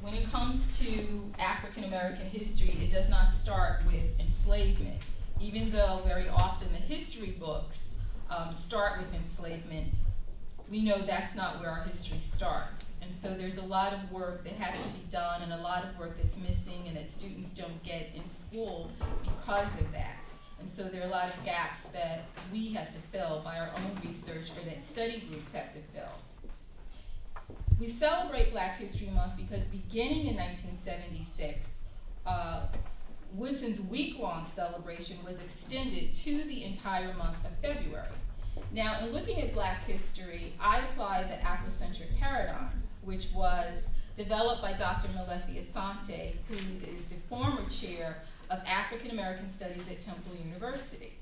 when it comes to African American history, it does not start with enslavement. Even though very often the history books start with enslavement, we know that's not where our history starts. And so there's a lot of work that has to be done and a lot of work that's missing and that students don't get in school because of that. And so there are a lot of gaps that we have to fill by our own research or that study groups have to fill. We celebrate Black History Month because beginning in 1976, Woodson's week-long celebration was extended to the entire month of February. Now, in looking at Black history, I applied the Afrocentric paradigm, which was developed by Dr. Malefi Asante, who is the former chair of African American Studies at Temple University,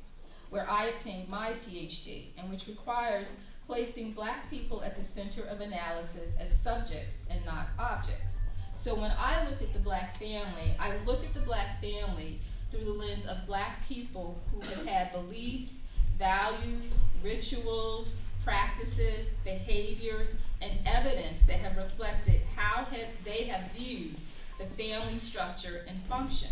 where I obtained my PhD, and which requires placing Black people at the center of analysis as subjects and not objects. So when I look at the Black family, I look at the Black family through the lens of Black people who have had beliefs, values, rituals, practices, behaviors, and evidence that have reflected how they have viewed the family structure and function.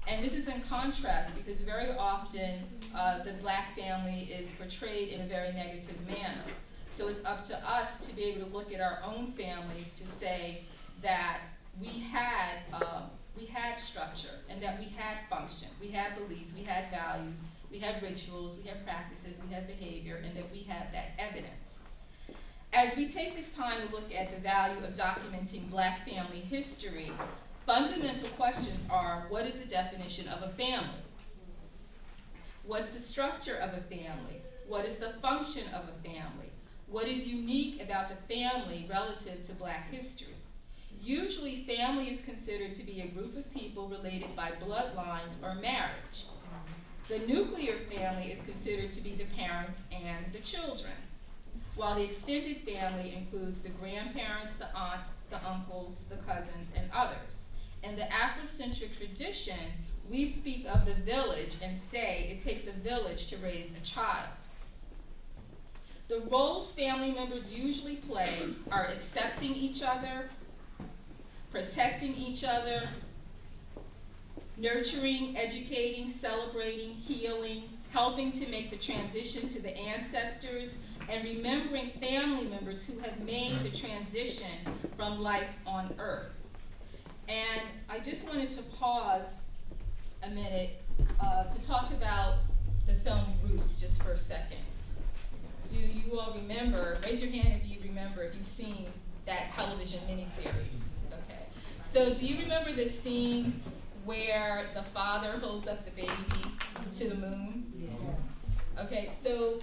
And this is in contrast because very often the Black family is portrayed in a very negative manner. So it's up to us to be able to look at our own families to say that we had structure and that we had function, we had beliefs, we had values, we had rituals, we had practices, we had behavior, and that we have that evidence. As we take this time to look at the value of documenting Black family history, fundamental questions are, what is the definition of a family? What's the structure of a family? What is the function of a family? What is unique about the family relative to Black history? Usually, family is considered to be a group of people related by bloodlines or marriage. The nuclear family is considered to be the parents and the children, while the extended family includes the grandparents, the aunts, the uncles, the cousins, and others. In the Afrocentric tradition, we speak of the village and say it takes a village to raise a child. The roles family members usually play are accepting each other, protecting each other, nurturing, educating, celebrating, healing, helping to make the transition to the ancestors, and remembering family members who have made the transition from life on earth. And I just wanted to pause a minute to talk about the film Roots just for a second. Do you all remember, raise your hand if you remember, if you've seen that television miniseries. Okay. So do you remember the scene where the father holds up the baby to the moon? Yeah. Okay, so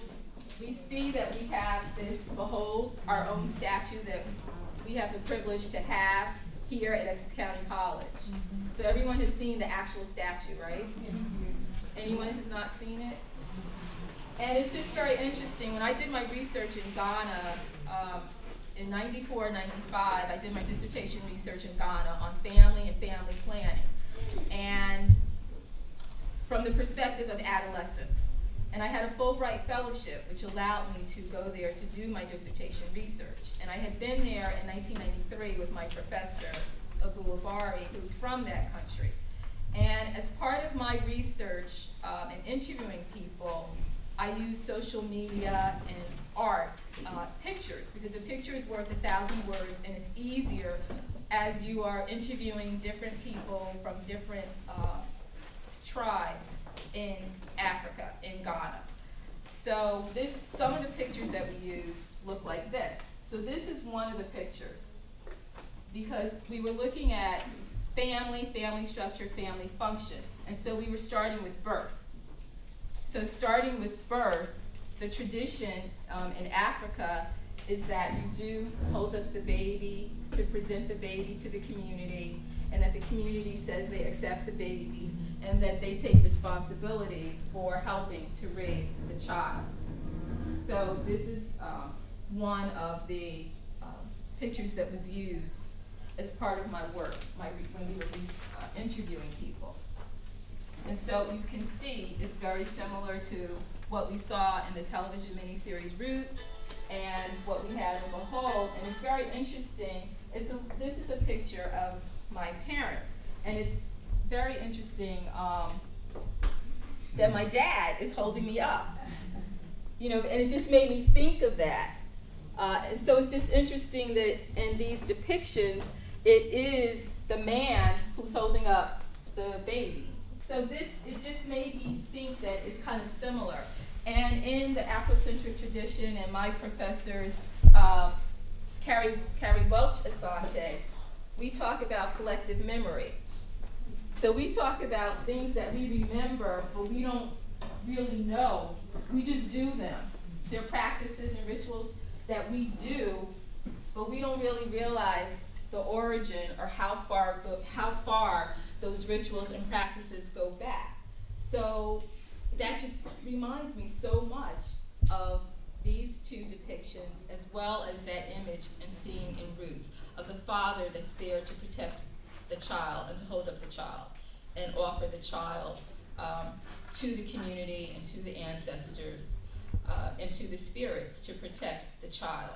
we see that we have this, behold, our own statue that we have the privilege to have here at Essex County College. Mm-hmm. So everyone has seen the actual statue, right? Mm-hmm. Anyone has not seen it? And it's just very interesting. When I did my research in Ghana, in 94, 95, I did my dissertation research in Ghana on family and family planning, and from the perspective of adolescence. And I had a Fulbright fellowship, which allowed me to go there to do my dissertation research. And I had been there in 1993 with my professor, Abuabari, who's from that country. And as part of my research and interviewing people, I used social media and art, pictures, because a picture is worth 1,000 words, and it's easier as you are interviewing different people from different tribes in Africa, in Ghana. So some of the pictures that we used look like this. So this is one of the pictures, because we were looking at family, family structure, family function. And so we were starting with birth. So starting with birth, the tradition in Africa is that you do hold up the baby to present the baby to the community, and that the community says they accept the baby, and that they take responsibility for helping to raise the child. So this is one of the pictures that was used as part of my work when we were interviewing people. And so you can see it's very similar to what we saw in the television miniseries Roots and what we had in Behold. And it's very interesting. This is a picture of my parents. And it's very interesting that my dad is holding me up. And it just made me think of that. And so it's just interesting that in these depictions, it is the man who's holding up the baby. So it just made me think that it's kind of similar. And in the Afrocentric tradition, and my professors, Carrie Welch Asante, we talk about collective memory. So we talk about things that we remember, but we don't really know. We just do them. They're practices and rituals that we do, but we don't really realize the origin or how far those rituals and practices go back. So that just reminds me so much of these two depictions, as well as that image and seeing in Roots of the father that's there to protect the child and to hold up the child and offer the child to the community and to the ancestors and to the spirits to protect the child.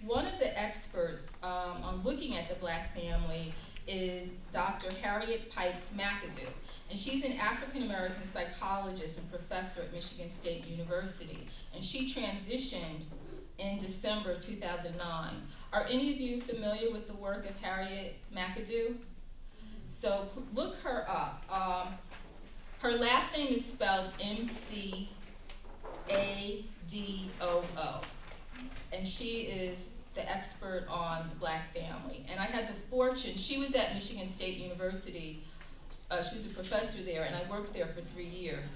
One of the experts on looking at the Black family is Dr. Harriet Pipes McAdoo, and she's an African-American psychologist and professor at Michigan State University, and she transitioned in December 2009. Are any of you familiar with the work of Harriet McAdoo? So look her up. Her last name is spelled M-C-A-D-O-O, and she is the expert on the Black family. And I had the fortune, she was at Michigan State University, she was a professor there, and I worked there for 3 years.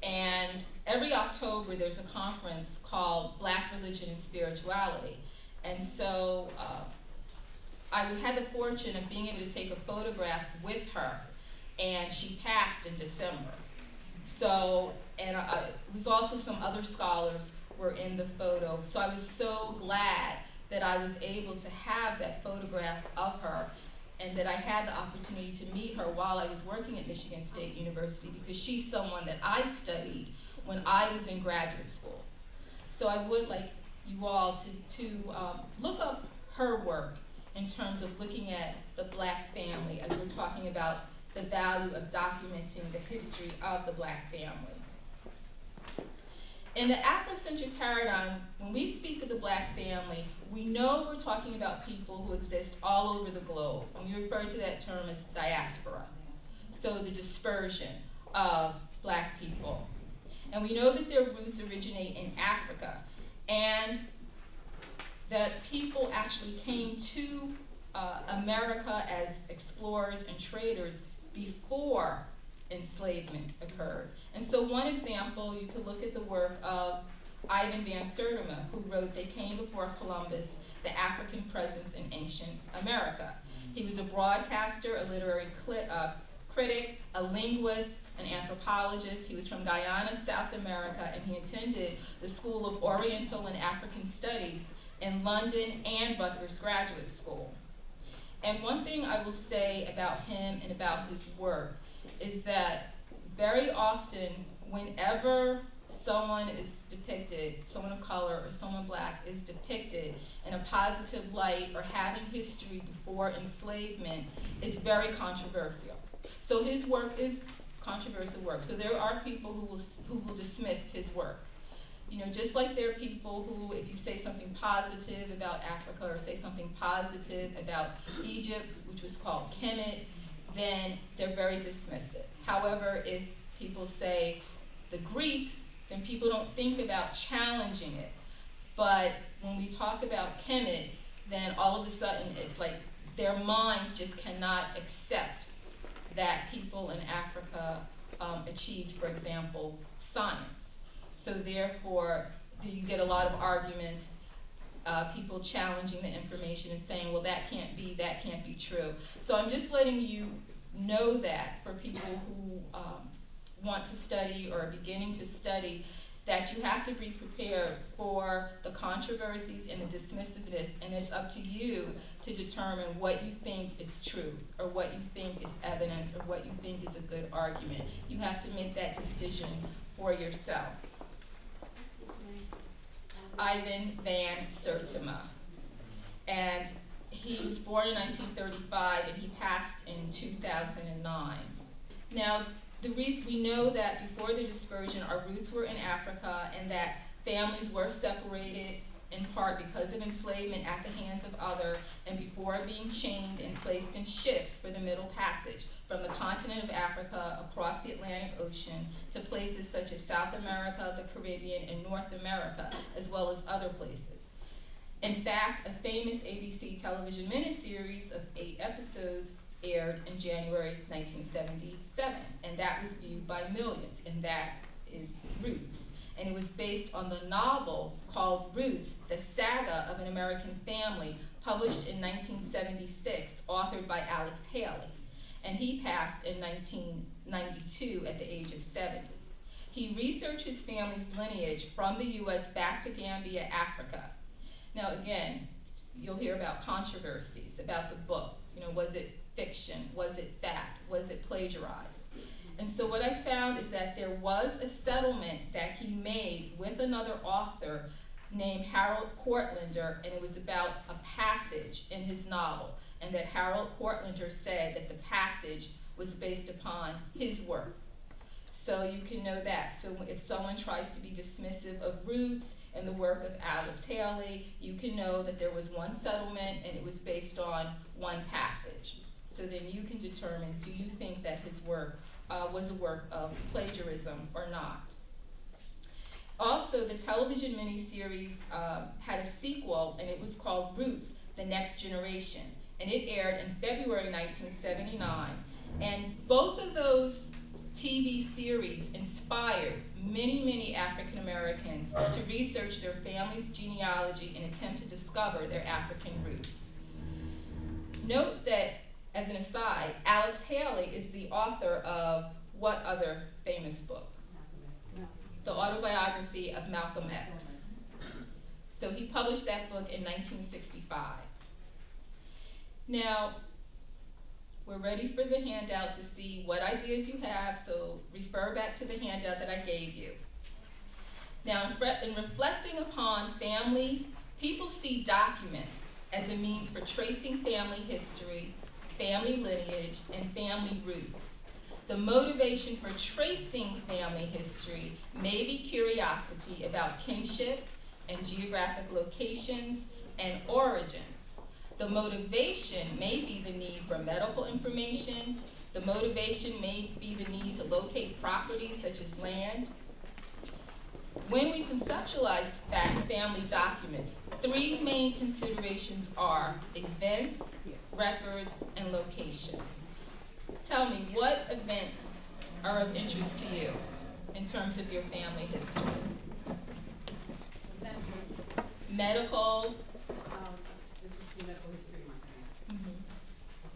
And every October there's a conference called Black Religion and Spirituality. And so I had the fortune of being able to take a photograph with her, and she passed in December. So, and it was also some other scholars were in the photo. So I was so glad that I was able to have that photograph of her, and that I had the opportunity to meet her while I was working at Michigan State University, because she's someone that I studied when I was in graduate school. So I would like you all to look up her work in terms of looking at the Black family as we're talking about the value of documenting the history of the Black family. In the Afrocentric paradigm, when we speak of the Black family, we know we're talking about people who exist all over the globe, and we refer to that term as diaspora. So the dispersion of Black people. And we know that their roots originate in Africa, and that people actually came to America as explorers and traders before enslavement occurred. And so one example, you could look at the work of Ivan Van Sertima, who wrote They Came Before Columbus, The African Presence in Ancient America. He was a broadcaster, a literary critic, a linguist, an anthropologist. He was from Guyana, South America, and he attended the School of Oriental and African Studies in London and Rutgers Graduate School. And one thing I will say about him and about his work is that very often, whenever someone is depicted, someone of color or someone Black is depicted in a positive light or having history before enslavement, it's very controversial. So his work is controversial work. So there are people who will dismiss his work. Just like there are people who, if you say something positive about Africa or say something positive about Egypt, which was called Kemet, then they're very dismissive. However, if people say the Greeks, then people don't think about challenging it. But when we talk about Kemet, then all of a sudden it's like their minds just cannot accept that people in Africa achieved, for example, science. So therefore, you get a lot of arguments, people challenging the information and saying, well, that can't be true. So I'm just letting you know that for people who want to study or are beginning to study, that you have to be prepared for the controversies and the dismissiveness, and it's up to you to determine what you think is true or what you think is evidence or what you think is a good argument. You have to make that decision for yourself. Ivan Van Sertima. And He was born in 1935 and he passed in 2009. Now, the reason we know that before the dispersion, our roots were in Africa and that families were separated in part because of enslavement at the hands of other, and before being chained and placed in ships for the Middle Passage from the continent of Africa across the Atlantic Ocean to places such as South America, the Caribbean, and North America, as well as other places. In fact, a famous ABC television miniseries of 8 episodes aired in January 1977, and that was viewed by millions, and that is Roots. And it was based on the novel called Roots, the Saga of an American Family, published in 1976, authored by Alex Haley. And he passed in 1992 at the age of 70. He researched his family's lineage from the US back to Gambia, Africa. Now again, you'll hear about controversies about the book. You know, was it fiction? Was it fact? Was it plagiarized? And so what I found is that there was a settlement that he made with another author named Harold Portlander, and it was about a passage in his novel, and that Harold Portlander said that the passage was based upon his work. So you can know that. So if someone tries to be dismissive of Roots and the work of Alex Haley, you can know that there was one settlement and it was based on one passage. So then you can determine, do you think that his work was a work of plagiarism or not? Also, the television miniseries had a sequel, and it was called Roots, The Next Generation, and it aired in February 1979. And both of those TV series inspired many, many African Americans to research their family's genealogy and attempt to discover their African roots. Note that, as an aside, Alex Haley is the author of what other famous book? The Autobiography of Malcolm X. So he published that book in 1965. Now, we're ready for the handout to see what ideas you have, so refer back to the handout that I gave you. Now, in reflecting upon family, people see documents as a means for tracing family history, family lineage, and family roots. The motivation for tracing family history may be curiosity about kinship and geographic locations and origins. The motivation may be the need for medical information. The motivation may be the need to locate properties such as land. When we conceptualize family documents, 3 main considerations are events, records, and location. Tell me, what events are of interest to you in terms of your family history? Medical. Medical history, my family.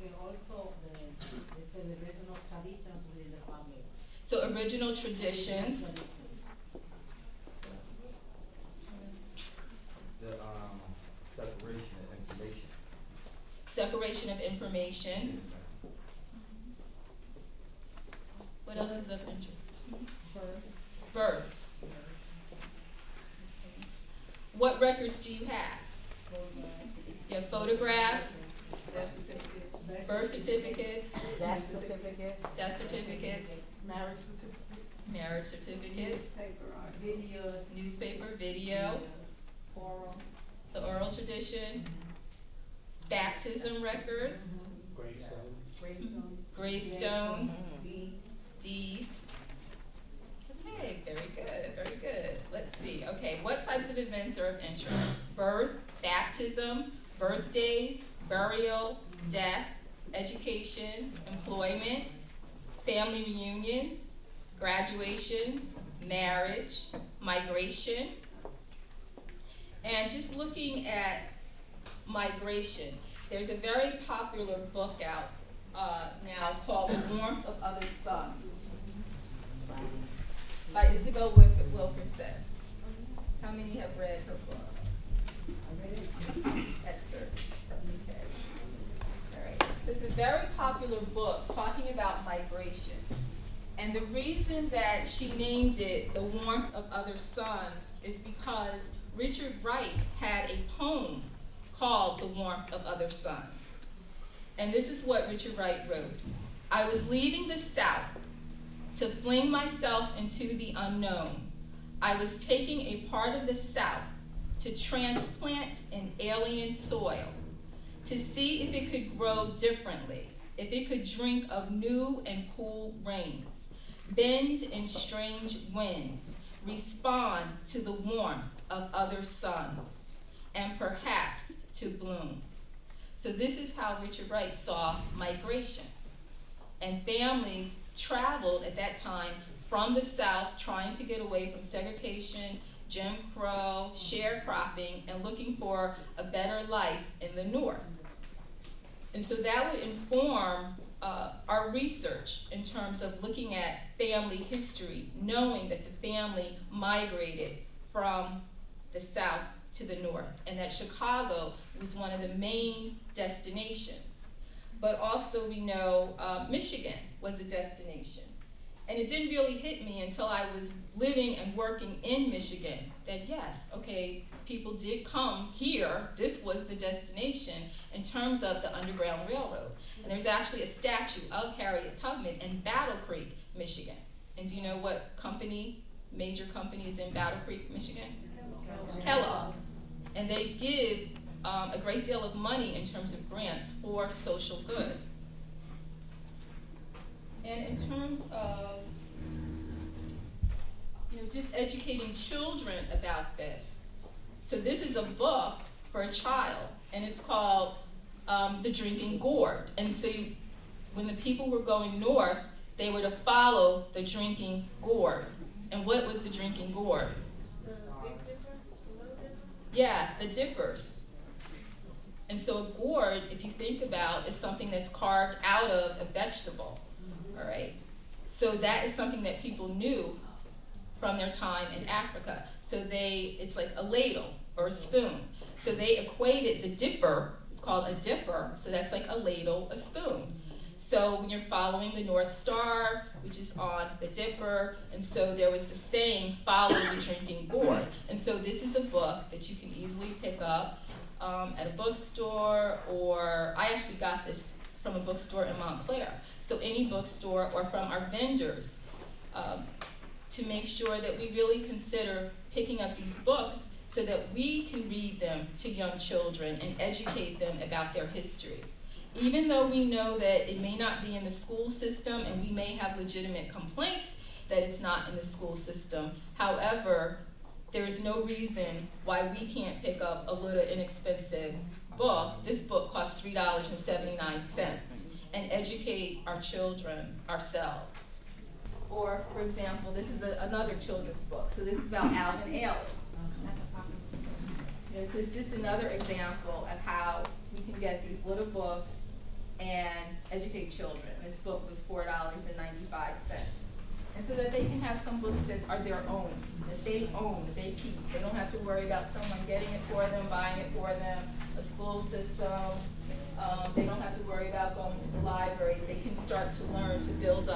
Okay, also the celebration of traditions within the family. So original traditions. The separation of information. Separation of information. What else is of interest? Births. What records do you have? You have photographs, birth certificates, Death certificate. death certificates, Marriage certificate. marriage certificates, Videos. newspaper, video, Oral. the oral tradition, baptism records, gravestones, deeds. Okay, very good, very good. Let's see, okay, what types of events are of interest? Birth, baptism, birthdays, burial, death, education, employment, family reunions, graduations, marriage, migration. And just looking at migration, there's a very popular book out now called The Warmth of Other Suns by Isabel Wilkerson. How many have read her book? Excerpt. Okay. All right. So it's a very popular book talking about migration. And the reason that she named it The Warmth of Other Suns is because Richard Wright had a poem called The Warmth of Other Suns. And this is what Richard Wright wrote. I was leaving the South to fling myself into the unknown. I was taking a part of the South to transplant in alien soil, to see if it could grow differently, if it could drink of new and cool rains, bend in strange winds, respond to the warmth of other suns, and perhaps to bloom. So this is how Richard Wright saw migration. And families traveled at that time from the South, trying to get away from segregation, Jim Crow, sharecropping, and looking for a better life in the North. And so that would inform our research in terms of looking at family history, knowing that the family migrated from the South to the North, and that Chicago was one of the main destinations. But also we know Michigan was a destination. And it didn't really hit me until I was living and working in Michigan that yes, okay, people did come here. This was the destination in terms of the Underground Railroad. And there's actually a statue of Harriet Tubman in Battle Creek, Michigan. And do you know what company, major company is in Battle Creek, Michigan? Kellogg. And they give a great deal of money in terms of grants for social good. And in terms of, just educating children about this. So this is a book for a child, and it's called The Drinking Gourd. And so when the people were going north, they were to follow the Drinking Gourd. And what was the Drinking Gourd? Yeah, the dippers. And so a gourd, if you think about, is something that's carved out of a vegetable, all right? So that is something that people knew from their time in Africa. So it's like a ladle or a spoon. So they equated the dipper, it's called a dipper, so that's like a ladle, a spoon. So when you're following the North Star, which is on the dipper, and so there was the saying, follow the drinking gourd. And so this is a book that you can easily pick up at a bookstore, or I actually got this from a bookstore in Montclair. So any bookstore or from our vendors, to make sure that we really consider picking up these books so that we can read them to young children and educate them about their history. Even though we know that it may not be in the school system and we may have legitimate complaints that it's not in the school system, however, there's no reason why we can't pick up a little inexpensive book. This book costs $3.79, and educate our children ourselves. Or, for example, this is another children's book. So this is about Alvin Ailey. So it's just another example of how we can get these little books and educate children. This book was $4.95. And so that they can have some books that are their own, that they own, that they keep. They don't have to worry about someone getting it for them, buying it for them, a school system. They don't have to worry about going to the library. They can start to learn to build up